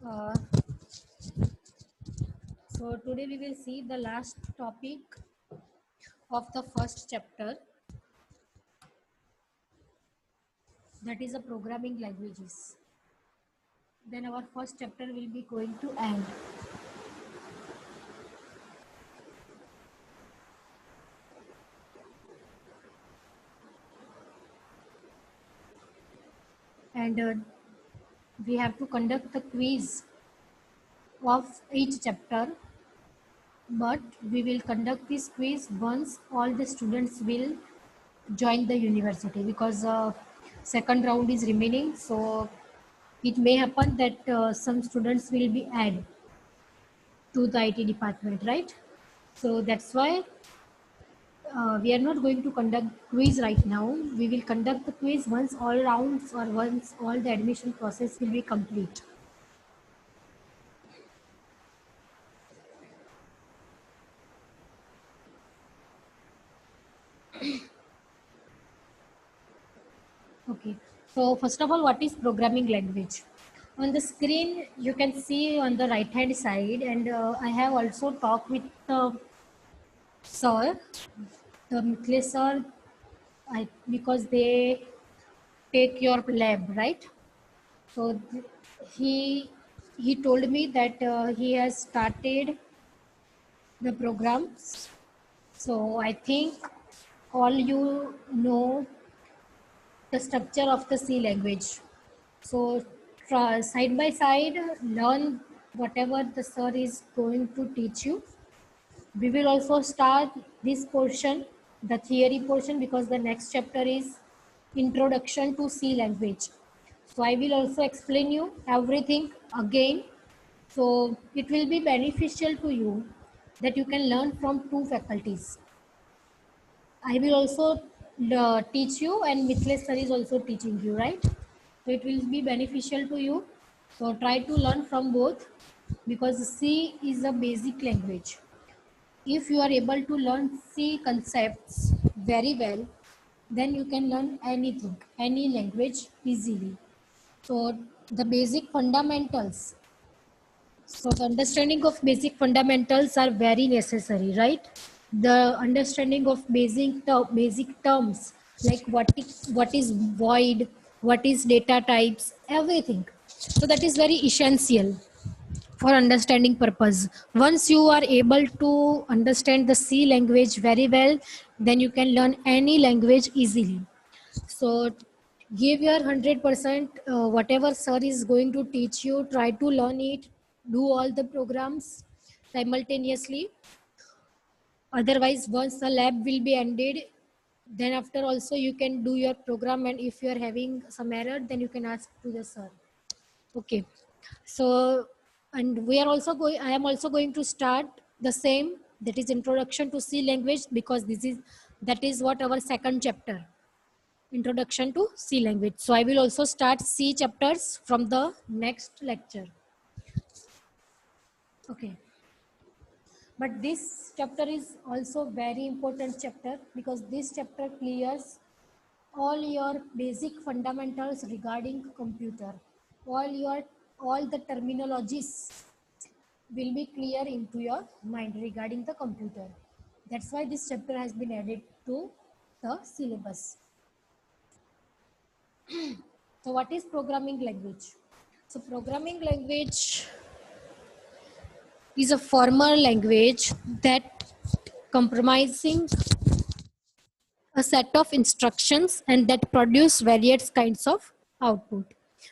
Uh, so today we will see the last topic of the first chapter, that is a programming languages. Then our first chapter will be going to end. And we have to conduct the quiz of each chapter, but we will conduct this quiz once all the students will join the university, because second round is remaining. So it may happen that some students will be added to the IT department, right? So that's why we are not going to conduct quiz right now. We will conduct the quiz once all rounds or once all the admission process will be complete. Okay. So first of all, what is programming language? On the screen, you can see on the right hand side, and I have also talked with sir, the Mikle sir, because they take your lab, right? So he he told me that he has started the programs. So I think all you know the structure of the C language. So side by side, learn whatever the sir is going to teach you. We will also start this portion, the theory portion, because the next chapter is introduction to C language. So I will also explain you everything again. So it will be beneficial to you that you can learn from two faculties. I will also teach you, and Mithilesh sir is also teaching you, right? So it will be beneficial to you. So try to learn from both, because C is a basic language. If you are able to learn C concepts very well, then you can learn anything, any language easily. So the basic fundamentals. So the understanding of basic fundamentals are very necessary, right? The understanding of basic terms, like what is void, what is data types, everything. So that is very essential for understanding purpose. Once you are able to understand the C language very well, then you can learn any language easily. So give your 100%, whatever sir is going to teach you, try to learn it, do all the programs simultaneously. Otherwise, once the lab will be ended, then after also you can do your program, and if you are having some error, then you can ask to the sir. Okay. So, and we are also going, I am also going to start the same, that is introduction to C language, because that is what our second chapter, introduction to C language. So I will also start C chapters from the next lecture. Okay. But this chapter is also very important chapter, because this chapter clears all your basic fundamentals regarding computer. All your all the terminologies will be clear into your mind regarding the computer. That's why this chapter has been added to the syllabus. So what is programming language? So programming language is a formal language that comprising a set of instructions and that produce various kinds of output.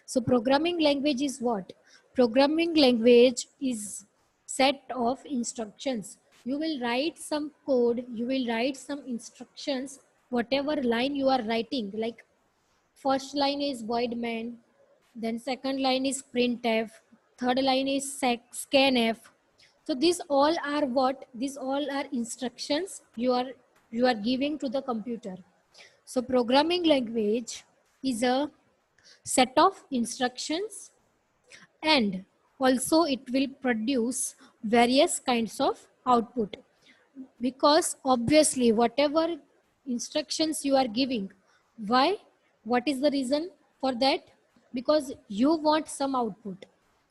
So programming language is what? Programming language is set of instructions. You will write some code, you will write some instructions, whatever line you are writing, like first line is void main, then second line is printf, third line is scanf. So these all are what? These all are instructions you are giving to the computer. So programming language is a set of instructions, and also it will produce various kinds of output, because obviously whatever instructions you are giving, why, what is the reason for that? Because you want some output.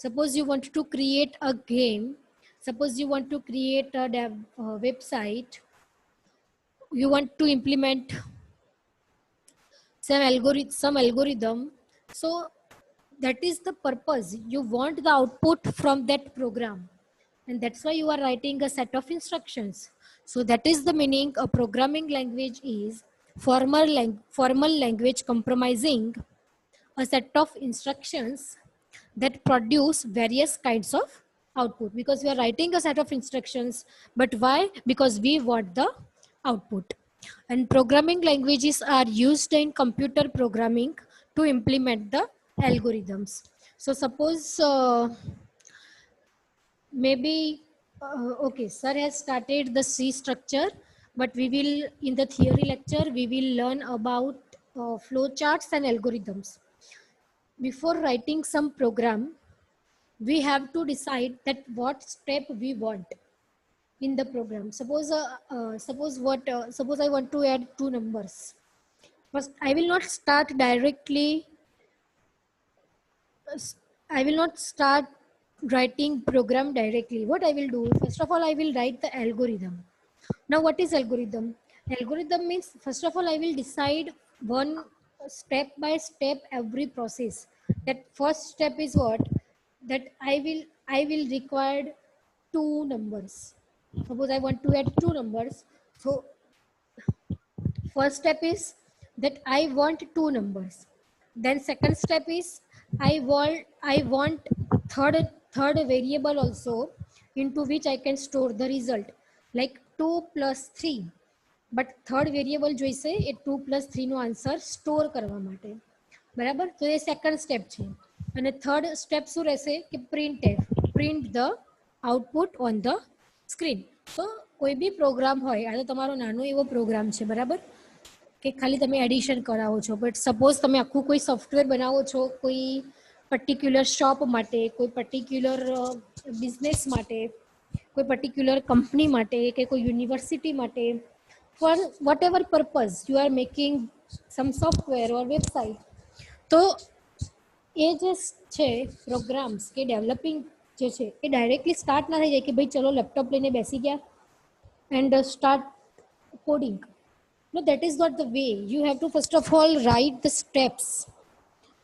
suppose you want to create a game, suppose you want to create a website, you want to implement some algorithm. So that is the purpose, you want the output from that program, and that's why you are writing a set of instructions. So that is the meaning. A programming language is formal language comprising a set of instructions that produce various kinds of output, because we are writing a set of instructions, but why? Because we want the output. And programming languages are used in computer programming to implement the algorithms. So suppose maybe okay, sir has started the C structure, but we will, in the theory lecture, we will learn about flow charts and algorithms. Before writing some program, we have to decide that what step we want in the program. Suppose I want to add two numbers. First, I will not start directly. I will not start writing program directly. What I will do, first of all, I will write the algorithm. Now, what is algorithm? Algorithm means, first of all, I will decide one step by step every process. That first step is what? That I will require two numbers. Suppose I want to add two numbers. So first step is that I want two numbers. Then second step is I want third variable also, into which I can store the result, like 2 plus 3. But third variable જોઈશે એ 2 plus 3 નો answer store કરવા માટે. બરાબર, તો એ second step છે. અને third step શું રહેશે કે print the output on the screen. તો કોઈ બી પ્રોગ્રામ હોય, આ તો તમારો નાનો એવો પ્રોગ્રામ છે, બરાબર, કે ખાલી તમે એડિશન કરાવો છો. બટ સપોઝ તમે આખું કોઈ સોફ્ટવેર બનાવો છો, કોઈ પર્ટિક્યુલર શોપ માટે, કોઈ પર્ટિક્યુલર બિઝનેસ માટે, કોઈ પર્ટિક્યુલર કંપની માટે, કે કોઈ યુનિવર્સિટી માટે, for whatever purpose you are making some software or website. તો એ જે છે પ્રોગ્રામ્સ કે ડેવલપિંગ જે છે એ ડાયરેક્ટલી સ્ટાર્ટ ના થઈ જાય કે ભાઈ ચલો લેપટોપ લઈને બેસી ગયા and start coding. No, that is not the way. You have to first of all write the steps,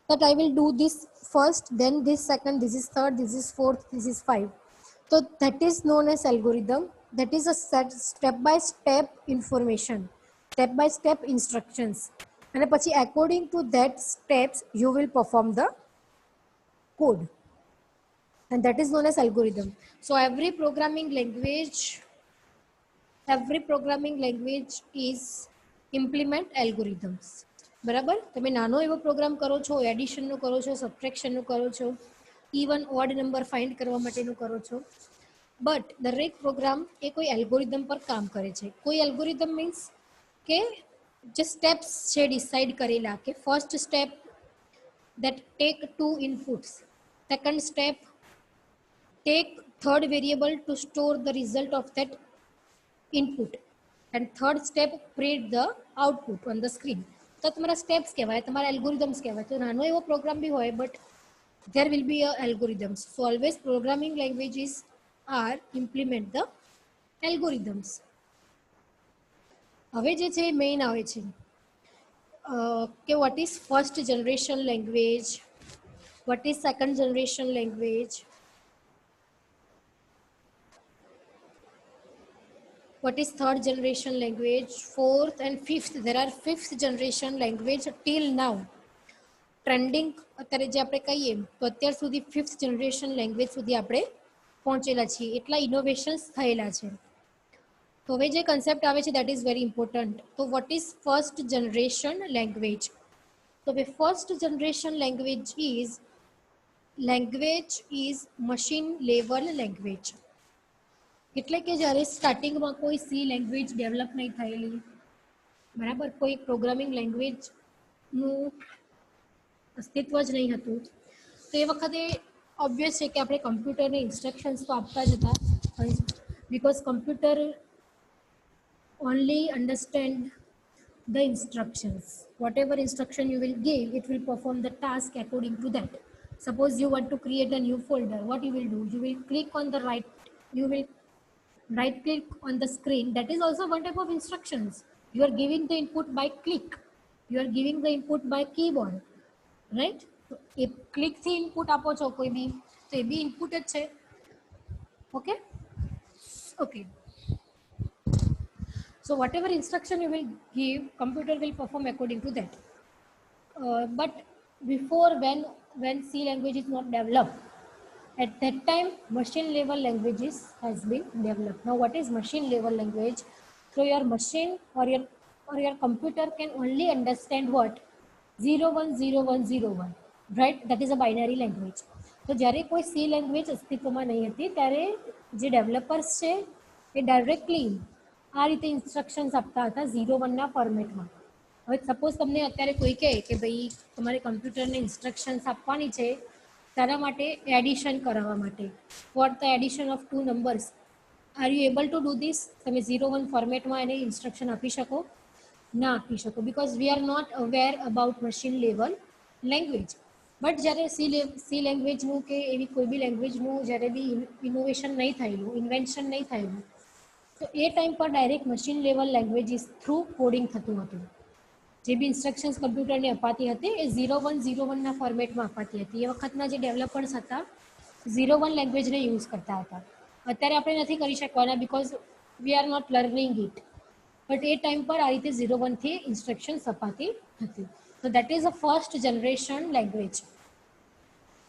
that I will do this first, then this second, this is third, this is fourth, this is five. So that is known as algorithm. That is a set step by step information, step by step instructions. And પછી according to that steps you will perform the code, and that is known as algorithm. So every programming language is implement algorithms. બરાબર, તમે નાનો એવો programme કરો છો, એડિશનનું કરો છો, સબટ્રેક્શનનું કરો છો, ઇવન ઓડ નંબર ફાઇન્ડ કરવા માટેનું કરો છો, બટ દરેક પ્રોગ્રામ એ કોઈ એલ્ગોરિધમ પર કામ કરે છે. કોઈ એલ્ગોરિધમ મીન્સ કે જે સ્ટેપ્સ છે ડિસાઇડ કરેલા, કે first step that take two inputs, second step take third variable to store the result of that input, and third step print the output on the screen. તો તમારા steps કહેવાય, તમારા algorithms કહેવાય. તો નાનો એવો પ્રોગ્રામ બી હોય, but there will be a algorithms. So always programming languages are implement the algorithms. હવે જે છે મેઇન આવે છે કે what is first generation language, what is second generation language, what is third generation language, fourth and fifth. There are fifth generation language till now trending. અત્યારે જે આપણે કહીએ તો અત્યાર સુધી ફિફ્થ જનરેશન લેંગ્વેજ સુધી આપણે પહોંચેલા છીએ, એટલા ઇનોવેશન્સ થયેલા છે. તો હવે જે કન્સેપ્ટ આવે છે દેટ ઇઝ વેરી ઇમ્પોર્ટન્ટ. તો what is first generation language? તો હવે first generation language is machine level language. એટલે કે જ્યારે સ્ટાર્ટિંગમાં કોઈ સી લેંગ્વેજ ડેવલપ નહીં થયેલી, બરાબર, કોઈ પ્રોગ્રામિંગ લેંગ્વેજનું અસ્તિત્વ જ નહીં હતું, તો એ વખતે ઓબ્વિયસ છે કે આપણે કમ્પ્યુટરને ઇન્સ્ટ્રક્શન્સ તો આપતા જ હતા, because computer only understand the instructions. Whatever instruction you will give, it will perform the task according to that. Suppose you want to create a new folder, what you will do? You will click on the you will right click on the screen. That is also one type of instructions. You are giving the input by click. You are giving the input by keyboard, right? So if click થી input આપો છો કોઈ બી તો એ બી input જ છે. Okay. Okay. So whatever instruction you will give, computer will perform according to that. But before, when C language is not developed, at that time machine level languages has been developed. Now what is machine level language? So your machine or your computer can only understand what 010101, right? That is a binary language. તો જ્યારે કોઈ C language અસ્તિત્વમાં નહીં હતી ત્યારે જે developers છે એ directly આ રીતે ઇન્સ્ટ્રક્શન્સ આપતા હતા 01ના ફોર્મેટમાં. હવે સપોઝ તમને અત્યારે કોઈ કહે કે ભાઈ તમારે કમ્પ્યુટરને ઇન્સ્ટ્રક્શન્સ આપવાની છે તારા માટે એડિશન કરાવવા માટે, for the addition of two numbers, are you able to do this? તમે 01 ફોર્મેટમાં એને ઇન્સ્ટ્રક્શન આપી શકો? ના આપી શકો, because we are not aware about machine level language. But જ્યારે સી લેંગ્વેજનું કે એવી કોઈ બી લેંગ્વેજનું જ્યારે બી ઇનોવેશન નહીં થયેલું, ઇન્વેન્શન નહીં થયેલું, તો એ ટાઈમ પર direct machine level languages through coding થતું હતું. જે બી ઇન્સ્ટ્રક્શન્સ કમ્પ્યુટરને અપાતી હતી એ 0101ના ફોર્મેટમાં અપાતી હતી. એ વખતના જે ડેવલપર્સ હતા 01 લેંગ્વેજને યુઝ કરતા હતા. અત્યારે આપણે નથી કરી શકવાના because we are not learning it. But એ ટાઈમ પર આ રીતે 01થી ઇન્સ્ટ્રક્શન્સ અપાતી હતી. તો that is a first generation language.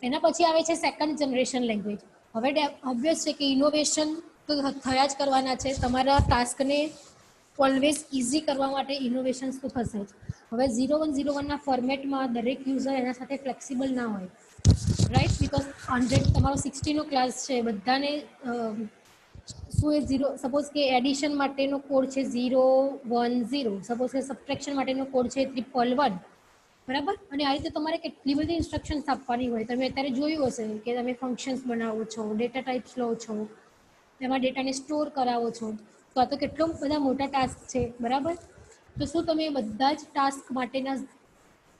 એના પછી આવે છે સેકન્ડ જનરેશન લેંગ્વેજ. હવે ઓબ્વિયસ છે કે ઇનોવેશન તો થયા જ કરવાના છે. તમારા ટાસ્કને ઓલવેઝ ઇઝી કરવા માટે ઇનોવેશન્સ તો થશે જ. હવે 0101ના ફોર્મેટમાં દરેક યુઝર એના સાથે ફ્લેક્સિબલ ના હોય, રાઈટ? બિકોઝ 100 તમારો 60નો ક્લાસ છે, બધાને શું એ 0, સપોઝ કે એડિશન માટેનો કોડ છે 010, સપોઝ કે સબટ્રેક્શન માટેનો કોડ છે 111, બરાબર? અને આ રીતે તમારે કેટલી બધી ઇન્સ્ટ્રક્શન્સ આપવાની હોય. તમે અત્યારે જોયું હશે કે તમે ફંક્શન્સ બનાવો છો, ડેટા ટાઈપ્સ લો છો, એમાં ડેટાને સ્ટોર કરાવો છો. તો આ તો કેટલો બધા મોટા ટાસ્ક છે, બરાબર? તો શું તમે બધા જ ટાસ્ક માટેના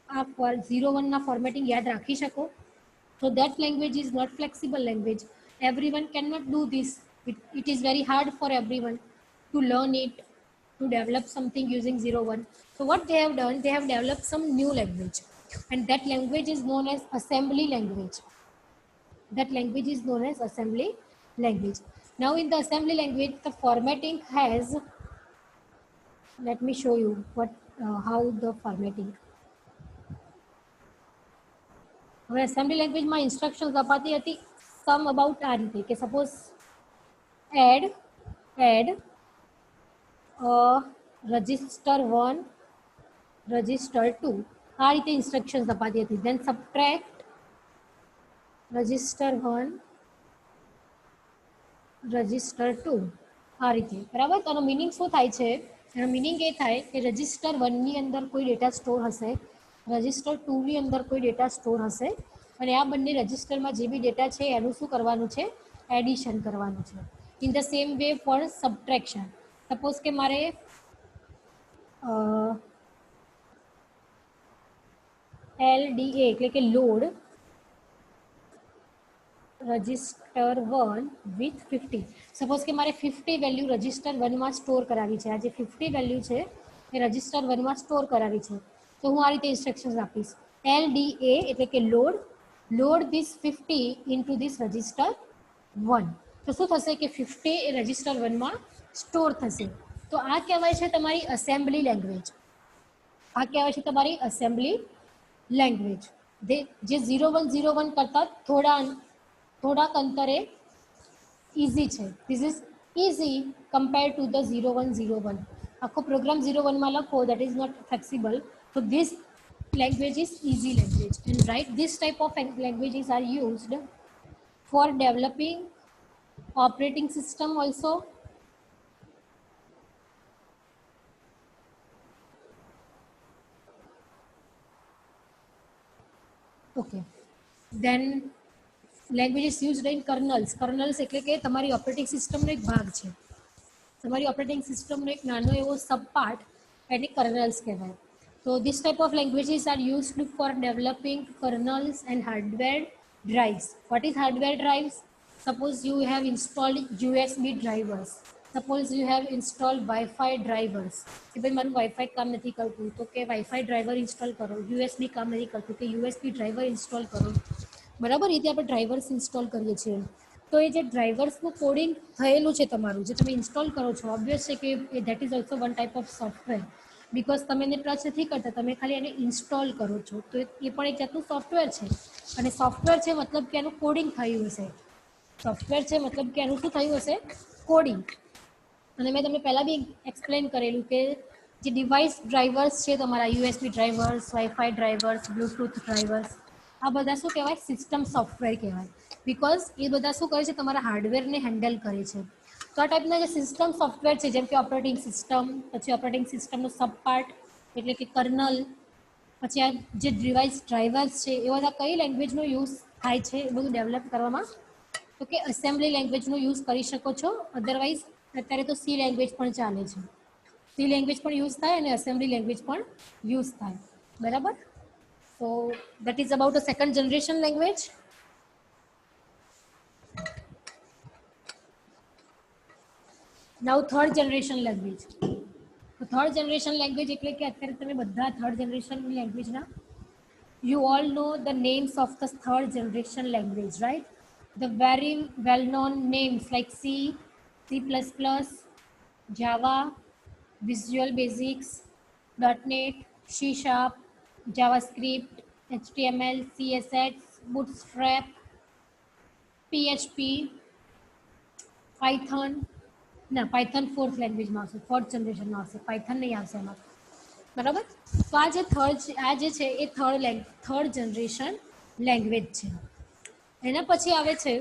આ 01ના ફોર્મેટિંગ યાદ રાખી શકો? So that language is not flexible language. Everyone cannot do this. It is very hard for everyone to learn it, to develop something using 01. So what they have done, they have developed some new language, and that language is known as assembly language. That language is known as assembly language. Now in the assembly language, the formatting has, let me show you how the formatting. હવે assembly લેંગ્વેજમાં instructions અપાતી હતી સમ about આ રીતે કે suppose add register 1 register 2 આ રીતે instructions અપાતી હતી. દેન સબટ્રેક્ટ રજિસ્ટર 1 રજિસ્ટર 2 આ રીતે, બરાબર? તો આનો મિનિંગ શું થાય છે? એનો મિનિંગ એ થાય કે રજિસ્ટર 1ની અંદર કોઈ ડેટા સ્ટોર હશે, રજિસ્ટર 2ની અંદર કોઈ ડેટા સ્ટોર હશે, અને આ બંને રજિસ્ટરમાં જે બી ડેટા છે એનું શું કરવાનું છે? એડિશન કરવાનું છે. In the same way for subtraction. Suppose કે મારે LDA એટલે કે લોડ રજિસ્ટર 1 વિથ 50. સપોઝ કે મારે 50 વેલ્યુ રજિસ્ટર 1માં સ્ટોર કરાવી છે. આ જે 50 વેલ્યુ છે એ રજિસ્ટર 1માં સ્ટોર કરાવી છે. તો હું આ રીતે ઇન્સ્ટ્રક્શન્સ આપીશ. LDA એટલે કે load this 50 into this register 1. તો શું થશે કે 50 એ રજિસ્ટર 1માં સ્ટોર થશે. તો આ કહેવાય છે તમારી અસેમ્બલી લેંગ્વેજ. આ કહેવાય છે તમારી અસેમ્બલી લેંગ્વેજ. જે 0101 કરતાં થોડાક અંતરે ઇઝી છે. This is easy compare to the 0101. આખો પ્રોગ્રામ 01માં લખો, that is not flexible. So this language is easy language, and right, this type of languages are used for developing operating system also. Okay, then languages used in kernels. Kernels એટલે કે તમારી operating સિસ્ટમનો એક ભાગ છે. તમારી operating સિસ્ટમનો એક નાનો એવો સબ પાર્ટ એને કર્નલ્સ કહેવાય. So this type of languages are used for developing kernels and hardware drives. What is hardware drives? Suppose you have installed USB drivers. Suppose you have installed Wi-Fi drivers. કે ભાઈ મારું Wi-Fi કામ નથી કરતું તો કે Wi-Fi driver install કરો. USB કામ નથી કરતું કે USB driver install કરો. બરાબર રીતે આપણે ડ્રાઈવર્સ ઇન્સ્ટોલ કરીએ છીએ. તો એ જે ડ્રાઈવર્સનું કોડિંગ થયેલું છે તમારું જે તમે ઇન્સ્ટોલ કરો છો ઓબ્વિયસ છે કે that is also one type of software because તમે એને ટચ નથી કરતા તમે ખાલી એને ઇન્સ્ટોલ કરો છો તો એ પણ એક જાતનું સોફ્ટવેર છે અને સોફ્ટવેર છે મતલબ કે એનું કોડિંગ થયું હશે સોફ્ટવેર છે મતલબ કે એનું શું થયું હશે કોડિંગ અને મેં તમને પહેલાં બી એક્સપ્લેન કરેલું કે જે ડિવાઇસ ડ્રાઈવર્સ છે તમારા USB drivers wifi drivers Bluetooth drivers આ બધા શું કહેવાય સિસ્ટમ સોફ્ટવેર કહેવાય બિકોઝ એ બધા શું કરે છે તમારા હાર્ડવેરને હેન્ડલ કરે છે તો આ ટાઈપના જે સિસ્ટમ સોફ્ટવેર છે જેમ કે ઓપરેટિંગ સિસ્ટમ પછી ઓપરેટિંગ સિસ્ટમનો સબ પાર્ટ એટલે કે કર્નલ પછી આ જે ડિવાઇસ ડ્રાઈવર્સ છે એ બધા કઈ લેંગ્વેજનો યુઝ થાય છે એ બધું ડેવલપ કરવામાં તો કે એસેમ્બલી લેંગ્વેજનો યુઝ કરી શકો છો અધરવાઇઝ અત્યારે તો સી લેંગ્વેજ પણ ચાલે છે સી લેંગ્વેજ પણ યુઝ થાય અને એસેમ્બલી લેંગ્વેજ પણ યુઝ થાય બરાબર so that is about a second generation language now third generation language તો થર્ડ જનરેશન લેંગ્વેજ એટલે કે અત્યારે તમે બધા થર્ડ જનરેશન લેંગ્વેજના you all know the names of the third generation language, right? The very well-known names like C, C++, Java, Visual Basics, .NET, C Sharp, JavaScript, HTML, CSS, Bootstrap, PHP, Python. ના Python fourth લેંગ્વેજમાં આવશે fourth જનરેશનમાં આવશે Python નહીં આવશે એમાં બરાબર તો આ જે છે એ થર્ડ જનરેશન લેંગ્વેજ છે એના પછી આવે છે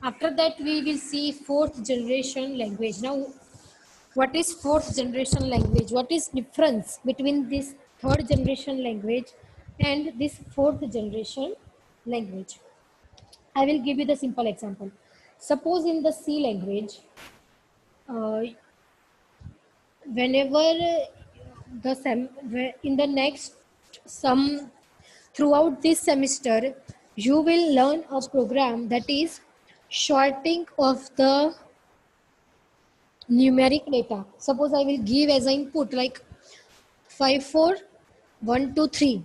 after that we will see fourth generation language now what is fourth generation language what is difference between this third generation language and this fourth generation language I will give you the simple example suppose in the C language whenever in the next some throughout this semester you will learn a program that is sorting of the numeric data suppose I will give as an input like 54123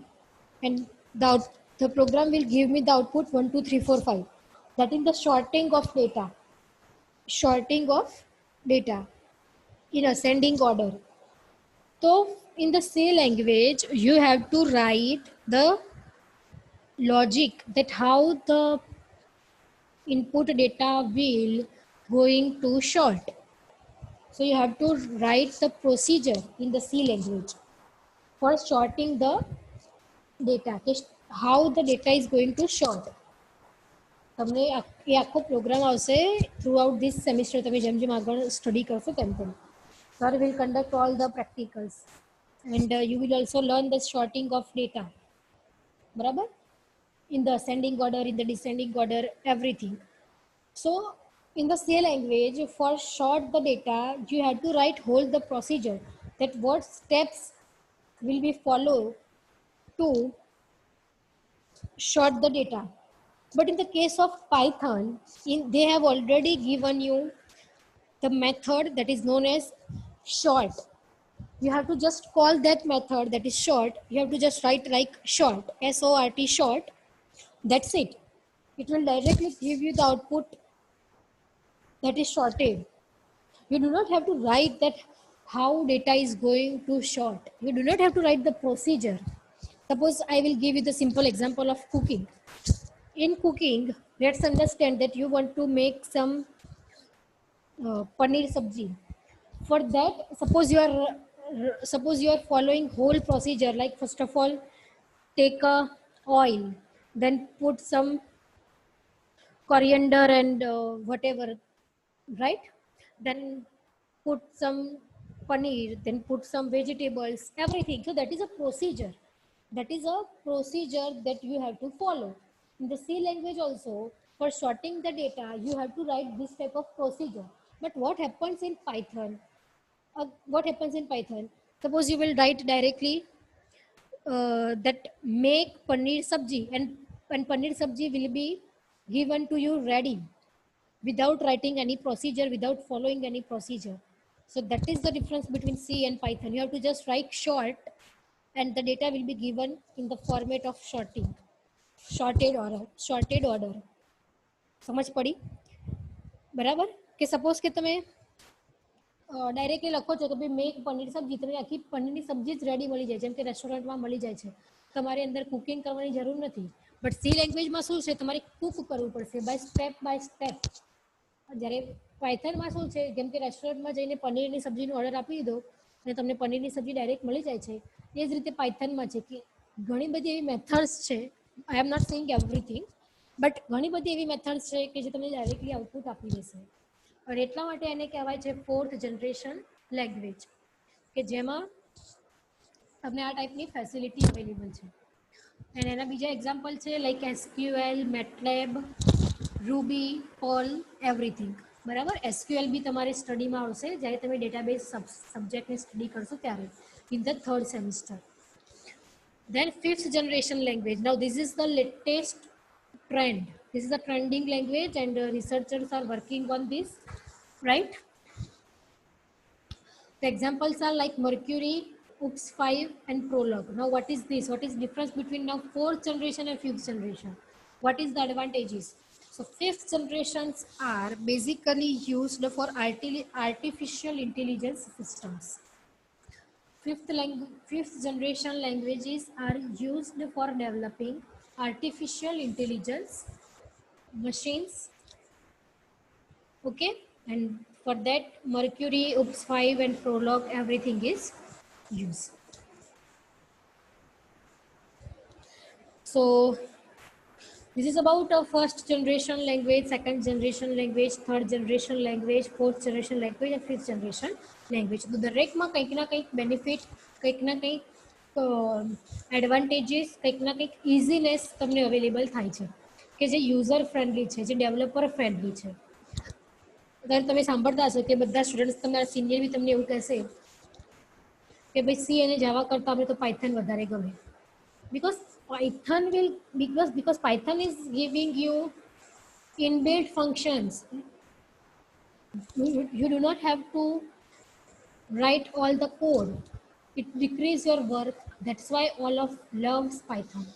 and the program will give me the output 12345 that is the sorting of data in ascending order so in the C language you have to write the logic that how the input data will going to sort so you have to write the procedure in the C language for sorting the data how the data is going to sort તમને એ આખો programme આવશે through out this semester તમે જેમ જેમ આગળ study કરશો તેમ તેમ sir will conduct all the practicals and you will also learn the sorting of data બરાબર in the ascending order in the descending order everything so in the C language for sort the data you have to write whole the procedure that what steps will be followed to sort the data but in the case of Python they have already given you the method that is known as sort you have to just call that method that is sort you have to just write like sort sort sort that's it will directly give you the output that is sorted you do not have to write that how data is going to sort you do not have to write the procedure suppose I will give you the simple example of cooking in cooking let's understand that you want to make some paneer sabji for that suppose you are following whole procedure like first of all take a oil then put some coriander and whatever right then put some paneer then put some vegetables everything so that is a procedure that you have to follow in the C language also for sorting the data you have to write this type of procedure but what happens in Python suppose you will write directly that make paneer sabji and and paneer sabji will be given to you ready without writing any procedure, without following any procedure. So that is the difference between C and Python. You have to just write short and the data will be given in the format of sorted order. સમજ પડી બરાબર? કે suppose કે તમે directly લખો છો કે ભાઈ મેક પનીર સબ્જી, તમને આખી પનીરની સબ્જી જ રેડી મળી જાય, જેમ કે રેસ્ટોરન્ટમાં મળી જાય છે, તમારે અંદર કુકિંગ કરવાની જરૂર નથી. બટ સી લેંગ્વેજમાં શું છે, તમારે કુક કરવું પડશે બાય સ્ટેપ. જ્યારે પાયથનમાં શું છે, જેમ કે રેસ્ટોરન્ટમાં જઈને પનીરની સબ્જીનો ઓર્ડર આપી દીધો અને તમને પનીરની સબ્જી ડાયરેક્ટ મળી જાય છે, એ જ રીતે પાયથનમાં છે કે ઘણી બધી એવી મેથડ્સ છે. I am not saying everything, but ઘણી બધી એવી મેથડ્સ છે કે જે તમને ડાયરેક્ટલી આઉટપુટ આપી દેશે. અને એટલા માટે એને કહેવાય છે 4th જનરેશન લેંગ્વેજ, કે જેમાં તમને આ ટાઈપની ફેસિલિટી અવેલેબલ છે. અને એના બીજા એક્ઝામ્પલ છે like SQL, MATLAB, Ruby, Perl, everything. બરાબર? SQL બી તમારે સ્ટડીમાં આવશે જ્યારે તમે ડેટાબેઝ સબ્જેક્ટની સ્ટડી કરશો ત્યારે, in the 3rd semester. Then 5th generation language. Now this is the latest trend. This is a trending language and researchers are working on this, right? The examples are like Mercury, OOPS 5 and Prolog. Now what is this? What is difference between now 4th generation and 5th generation? What is the advantages? So 5th generations are basically used for artificial intelligence systems. 5th generation languages are used for developing artificial intelligence machines. Okay, and for that Mercury, OOPS 5 and Prolog, everything is used. So this is about a 1st generation language, 2nd generation language, 3rd generation language, 4th generation language and 5th generation language. તો દરેકમાં કંઈક ના કંઈક benefit, કંઈક ના કંઈક advantages, કંઈક ના કંઈક ઇઝીનેસ તમને અવેલેબલ થાય છે કે જે યુઝર ફ્રેન્ડલી છે, જે ડેવલપર ફ્રેન્ડલી છે. અગર તમે સાંભળતા હશો કે બધા સ્ટુડન્ટ્સ, તમારા સિનિયર બી તમને એવું કહેશે કે ભાઈ સી અને જાવા કરતાં આપણે તો પાયથન વધારે ગમે. Because Python is giving you inbuilt functions. You do not have to write all the code. It decreases your work. That's why all of loves Python.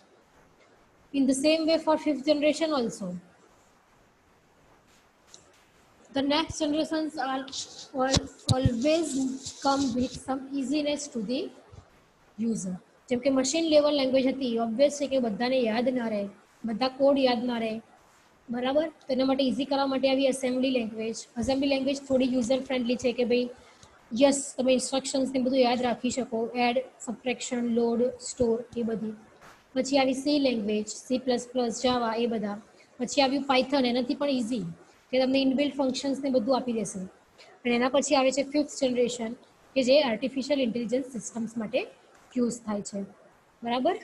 In the same way for 5th generation also. The next generations are always come with some easiness to the user. જેમ કે machine level language હતી, obvious છે કે બધાને યાદ ના રહે, બધા કોડ યાદ ના રહે. બરાબર? તો એના માટે ઇઝી કરવા માટે આવી એસેમ્બલી લેંગ્વેજ થોડી યુઝર ફ્રેન્ડલી છે કે ભાઈ યસ, તમે ઇન્સ્ટ્રક્શન્સને બધું યાદ રાખી શકો, એડ, સબટ્રેક્શન, લોડ, સ્ટોર, એ બધી. પછી આવી સી લેંગ્વેજ, C++, જાવા, એ બધા. પછી આવ્યું પાયથન, એનાથી પણ ઇઝી કે તમને ઇનબિલ્ટ ફંક્શન્સને બધું આપી દેશે. અને એના પછી આવે છે 5th જનરેશન કે જે આર્ટિફિશિયલ ઇન્ટેલિજન્સ સિસ્ટમ્સ માટે યુઝ થાય છે. બરાબર?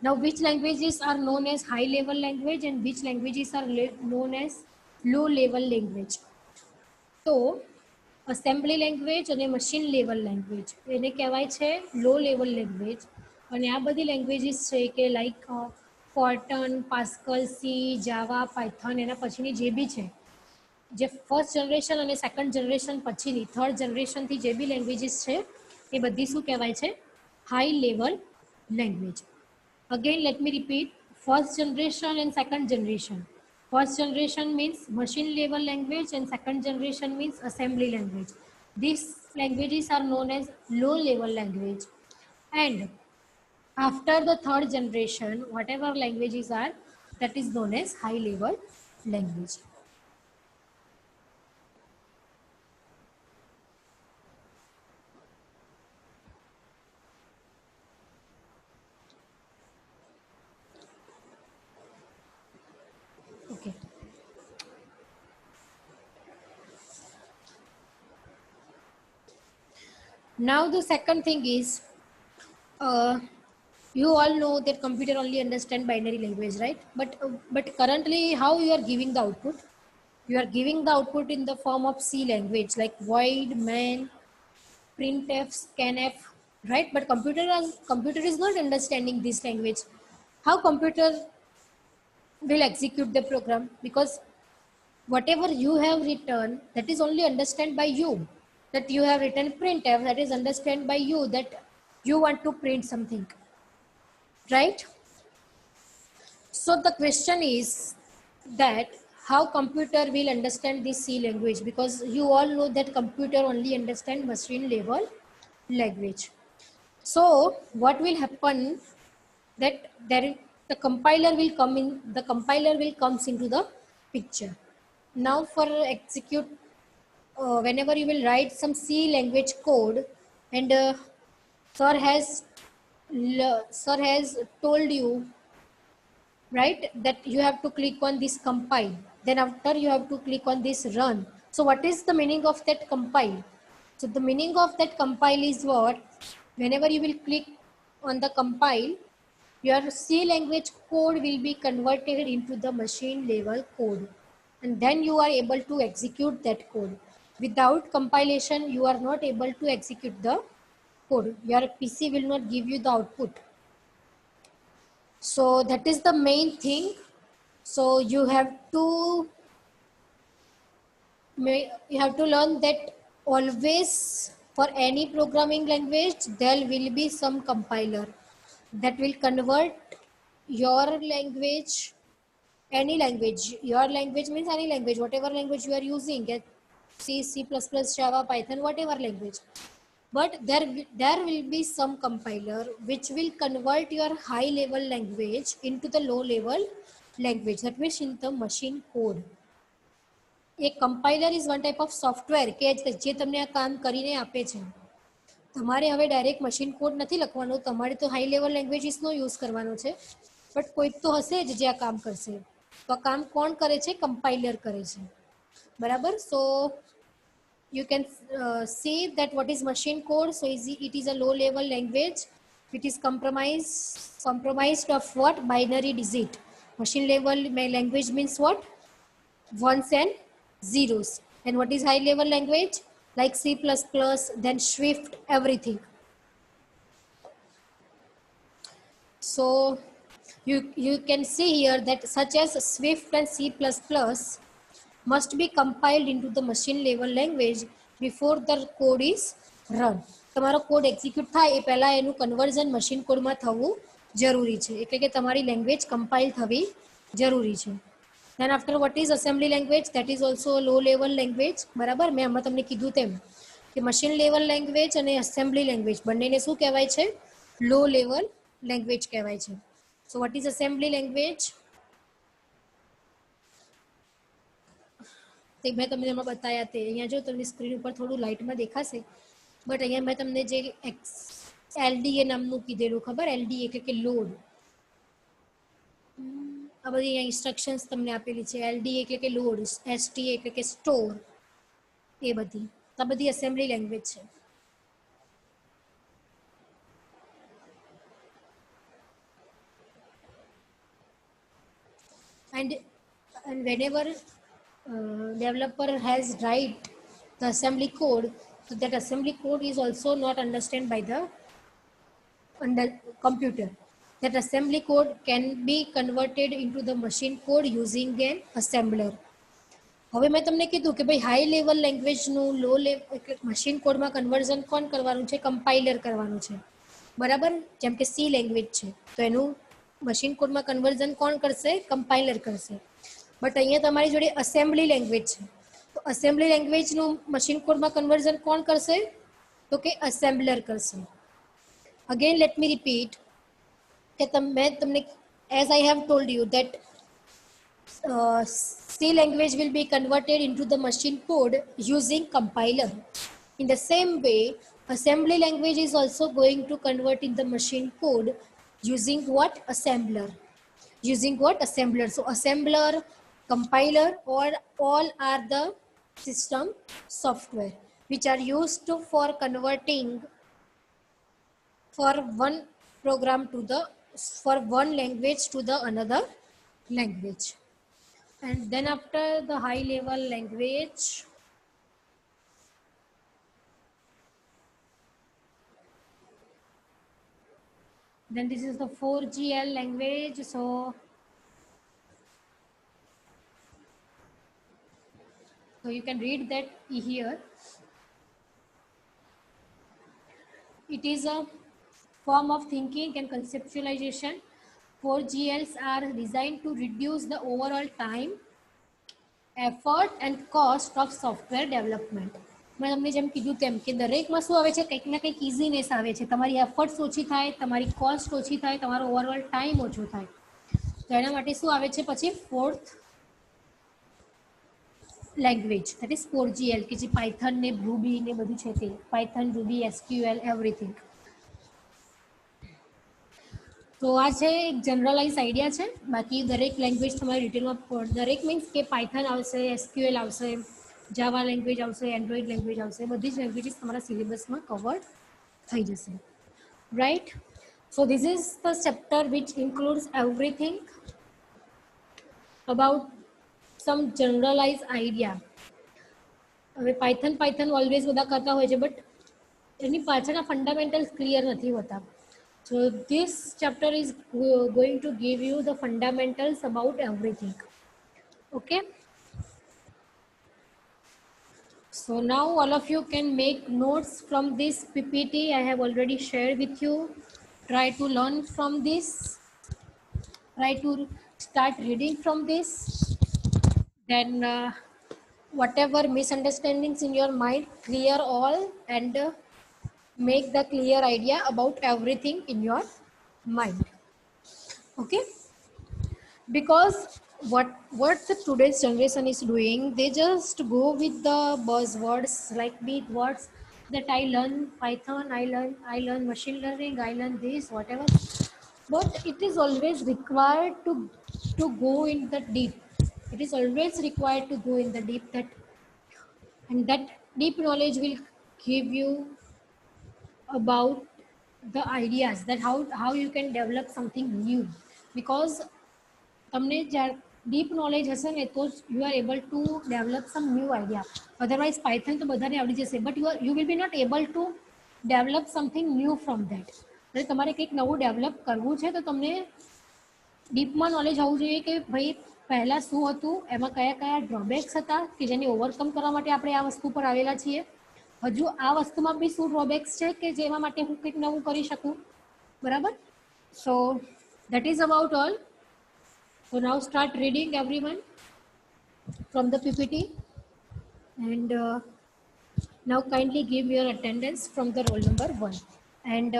Now which languages are known as high level language and which languages are known as low level language? તો અસેમ્બલી લેંગ્વેજ અને મશીન લેવલ લેંગ્વેજ એને કહેવાય છે લો લેવલ લેંગ્વેજ. અને આ બધી લેંગ્વેજીસ છે કે લાઈક ફોર્ટન, પાસ્કલ, સી, જાવા, પાયથન, એના પછીની જે બી છે, જે 1st જનરેશન અને 2nd જનરેશન પછીની 3rd જનરેશનથી જે બી લેંગ્વેજીસ છે એ બધી શું કહેવાય છે? High level language. Again, let me repeat, 1st generation and 2nd generation. 1st generation means machine level language and 2nd generation means assembly language. These languages are known as low level language. And after the 3rd generation, whatever languages are, that is known as high level language. Okay. Now the second thing is, you all know that computer only understand binary language, right? But currently how you are giving the output? You are giving the output in the form of C language like void, main, printf, scanf, right? But computer is not understanding this language. how computer will execute the program, because whatever you have written, that is only understand by you. That you have written printf, that is understand by you, that you want to print something, right? So the question is that how computer will understand this C language, because you all know that computer only understand machine level language. So what will happen, that the compiler will come in, the compiler will comes into the picture. Now for execute, whenever you will write some C language code, and sir has sir has told you, right, that you have to click on this compile, then after you have to click on this run. So what is the meaning of that compile? So the meaning of that compile is what, whenever you will click on the compile, your C language code will be converted into the machine level code, and then you are able to execute that code. Without compilation you are not able to execute the code, your PC will not give you the output. So that is the main thing. So you have to learn that always for any programming language there will be some compiler that will convert your language, any language. Your language means any language, whatever language you are using, get C, C++, Java, Python, whatever language. But there will be some compiler which will convert your high level language into the low level language, that means in the machine code. A compiler is one type of software કે જે તમને આ કામ કરીને આપે છે. તમારે હવે ડાયરેક્ટ મશીન કોડ નથી લખવાનો, તમારે તો હાઈ લેવલ લેંગ્વેજીસનો યુઝ કરવાનો છે, બટ કોઈક તો હશે જ જે આ કામ કરશે. તો આ કામ કોણ કરે છે? કમ્પાઇલર કરે છે, બરાબર. સો you can see that what is machine code. So it is a low level language. It is compromised of what? Binary digit. Machine level language means what? Ones and zeros. And what is high level language? Like C++, then Swift, everything. So you can see here that such as Swift and C++ must be compiled into the machine level language before the code is run. તમારો code execute થાય એ પહેલા એનું conversion machine કોડમાં થવું જરૂરી છે, એટલે કે તમારી લેંગ્વેજ કમ્પાઇલ થવી જરૂરી છે. Then after, what is assembly language? That is also a low level language, બરાબર. મેં હમણાં તમને કીધું તેમ કે machine level language અને assembly language બંનેને શું કહેવાય છે? low level language કહેવાય છે. So what is assembly language? તે મેં તમને એમાં બતાયા તે અહીંયા જો તમને સ્ક્રીન ઉપર થોડું લાઇટમાં દેખાશે, બટ અહીંયા મેં તમને જે LDA નામનું કીધેલું, ખબર? LDA એટલે કે લોડ. આ બધી અહીંયા ઇન્સ્ટ્રક્શન્સ તમને આપેલી છે. LDA એટલે કે લોડ, STA એટલે કે સ્ટોર, એ બધી આ બધી અસેમ્બલી લેંગ્વેજ છે. And whenever developer has write the assembly code, so that assembly code is also not understood by the computer. That assembly code can be converted into the machine code using an assembler. હવે મેં તમને કીધું કે ભાઈ high level લેંગ્વેજનું low level machine કોડમાં conversion કોણ કરવાનું છે? કમ્પાઇલર કરવાનું છે, બરાબર. જેમ કે સી લેંગ્વેજ છે તો એનું મશીન કોડમાં કન્વર્ઝન કોણ કરશે? કમ્પાઇલર કરશે. બટ અહીંયા તમારી જોડે અસેમ્બલી લેંગ્વેજ છે, તો અસેમ્બલી લેંગ્વેજનું મશીન કોડમાં કન્વર્ઝન કોણ કરશે? તો કે અસેમ્બલર કરશે. અગેન લેટ મી રિપીટ કે મેં તમને, as I have told you that C language will be converted into the machine code using compiler. In the same way, assembly language is also going to convert in the machine code using what? Assembler. Using what? Assembler. So assembler, compiler, or all are the system software which are used for converting for one program to the, for one language to the another language. And then after the high level language, Then this is the 4GL language. So you can read that here. It is a form of thinking and conceptualization. 4GLs are designed to reduce the overall time, effort and cost of software development. મેં તમને જેમ કીધું તેમ કે દરેકમાં શું આવે છે, કંઈક ને કંઈક ઇઝીનેસ આવે છે, તમારી એફર્ટ્સ ઓછી થાય, તમારી કોસ્ટ ઓછી થાય, તમારો ઓવરઓલ ટાઈમ ઓછો થાય. તો એના માટે શું આવે છે પછી fourth language, that is 4GL, કે જે પાયથન ને રૂબી ને બધું છે તે, પાયથન, રૂબી, એસક્યુએલ, એવરીથિંગ. તો આ છે એક જનરલાઇઝ આઈડિયા છે. બાકી દરેક લેંગ્વેજ તમારે ડિટેલમાં, દરેક મીન્સ કે પાયથન આવશે, એસક્યુએલ આવશે, જાવા લેંગ્વેજ આવશે, એન્ડ્રોઈડ લેંગ્વેજ આવશે, બધી જ લેંગ્વેજીસ તમારા સિલેબસમાં કવર થઈ જશે, right. So this is the chapter which includes everything about some generalize idea. હવે પાયથન ઓલવેઝ બધા કરતા હોય છે, બટ એની પાછળના ફંડામેન્ટલ્સ ક્લિયર નથી હોતા. So this chapter is going to give you the fundamentals about everything. Okay. So now all of you can make notes from this PPT I have already shared with you. Try to learn from this. Try to start reading from this. Then whatever misunderstandings in your mind, clear all and make the clear idea about everything in your mind. Okay. Because what the today's generation is doing, they just go with the buzzwords, like big words, that I learn Python, I learn machine learning, I learn this, whatever. But it is always required to go in the deep. It is always required to go in the deep, and that deep knowledge will give you about the ideas, that how you can develop something new. Because તમને જ્યારે deep knowledge હશે ને તો you are able to develop some new idea. Otherwise Python તો બધાને આવડી જશે, but you will be not able to develop something new from that. એટલે તમારે કંઈક નવું ડેવલપ કરવું છે તો તમને ડીપમાં નોલેજ હોવું જોઈએ કે ભાઈ પહેલાં શું હતું, એમાં કયા કયા ડ્રોબેક્સ હતા કે જેને ઓવરકમ કરવા માટે આપણે આ વસ્તુ પર આવેલા છીએ, હજુ આ વસ્તુમાં બી શું ડ્રોબેક્સ છે કે જેના માટે હું કંઈક નવું કરી શકું, બરાબર. So that is about all. So now start reading everyone from the PPT, and now kindly give your attendance from the roll number 1. And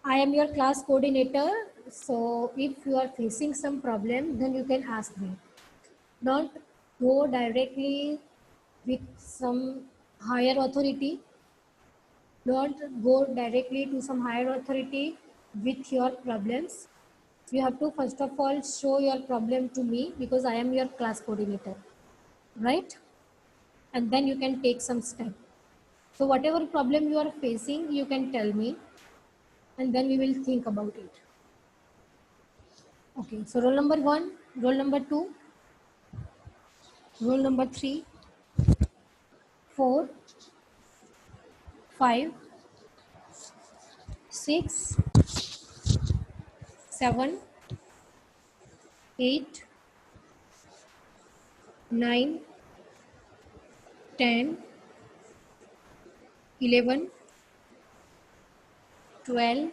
I am your class coordinator, so if you are facing some problem, then you can ask me. Don't go directly with some higher authority. Don't go directly to some higher authority with your problems. You have to first of all show your problem to me, because I am your class coordinator, right? And then you can take some step. So whatever problem you are facing, you can tell me, and then we will think about it. Okay, so roll number 1, roll number 2, roll number 3, 4, 5, 6, 7, 8, 9, 10, 11, 12,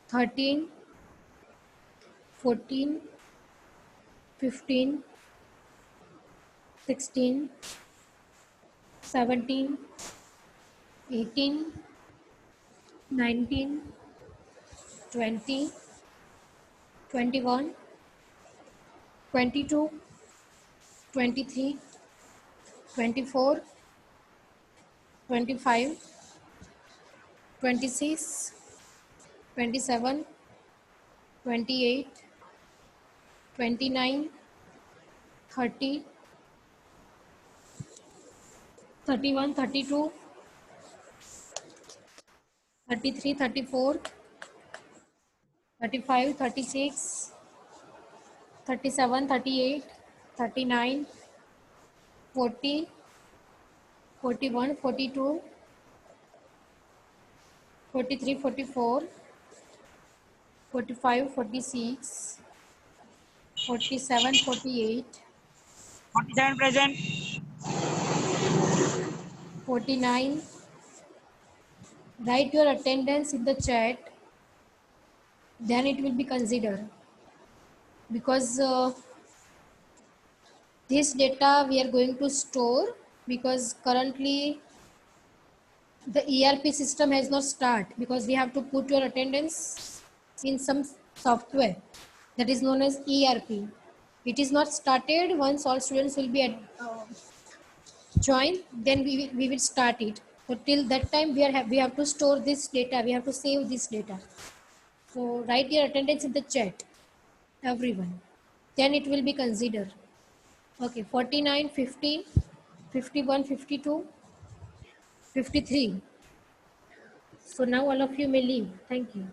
13, 14, 15, 16, 17, 18, 19, 20, 21, 22, 23, 24, 25, 26, 27, 28, 29, 30, 31, 32, 33, 34, 35, 36, 37, 38, 39, 40, 41, 42, 43, 44, 45, 46, 47, 48, 47 present. 49. Write your attendance in the chat, then it will be considered, because this data we are going to store, because currently the ERP system has not started, because we have to put your attendance in some software that is known as ERP. It is not started. Once all students will be joined, then we will start it. So till that time we have to store this data, we have to save this data. So write your attendance in the chat, everyone. Then it will be considered. Okay, 49, 50, 51, 52, 53. So now all of you may leave. Thank you.